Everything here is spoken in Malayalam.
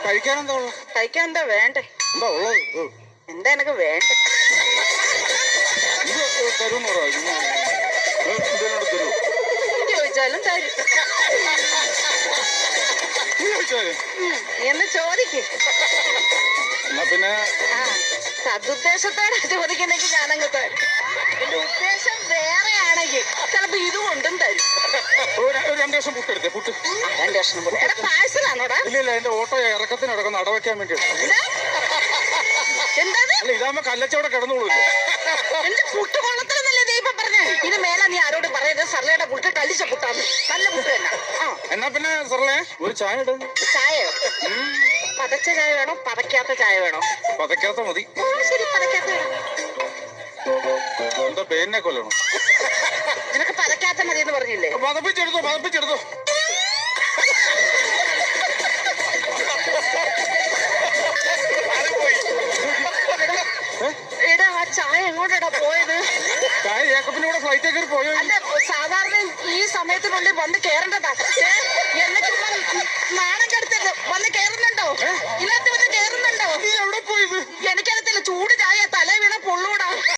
കഴിക്കാനെന്താ ഉള്ളത്? കഴിക്കാൻ എന്താ വേണ്ടേ? എന്താ ഉള്ളത്? എന്താ എനക്ക് വേണ്ടേ? ഇത് തരുമെന്ന് പറയാം. ഇതിനോട് തരൂ. ചോദിച്ചാലും തരും. എന്ന് ചോദിക്കും. എന്നാ പിന്നെ സതുദ്ദേശത്തോടെ ചോദിക്കുന്നെങ്കിൽ ഞാനങ്ങ് തരും. എന്റെ ഉദ്ദേശം വേറെ ആണെങ്കിൽ ചിലപ്പോ ഇത് കൊണ്ടും തരും. രണ്ടു ദിവസം പുട്ടെടുത്തേ. പുട്ട് 2 കഷ്ണം പുട്ട്. പാഴ്സലാണോടാ? ഇല്ല, എന്റെ ഓട്ടോ ഇറക്കത്തിന് ഇടക്കുന്ന അടവയ്ക്കാൻ വേണ്ടി. എന്താ ഇതാകുമ്പോ കല്ലച്ചവിടെ കിടന്നോളൂല്ലോ. എന്റെ പുട്ട് കൊള്ളത്തിലെന്നല്ലേ നീ ഇപ്പൊ പറഞ്ഞേ? ഇത് മേലെ നീ ആരോട് പറയരുത്. സർലയുടെ പുട്ട് കല്ലിച്ച പുട്ടാണ്. നല്ല പുട്ട് തന്നെ. എന്നാ പിന്നെ സർലേ ഒരു ചായ ഇട. ചായയോ? പതച്ച ചായ വേണോ പതക്കാത്ത ചായ വേണോ? പതക്കാത്ത മതി. ശരി, പതക്കാത്ത വേണം. എന്താ പേരിനെ കൊല്ലണം? നിനക്ക് പതക്കാത്ത മതി എന്ന് പറഞ്ഞില്ലേ? പതപ്പിച്ചെടുത്തോ. എടാ, ആ ചായ എങ്ങോട്ടാ പോയത്? ചായ ജേക്കബിന്റെ കൂടെ ഫ്ലൈറ്റ് കയറി പോയോ? അല്ല, സാധാരണ ഈ സമയത്തിനുള്ളിൽ വന്ന് കേറേണ്ടതാ. എന്നിട്ട് നാളെ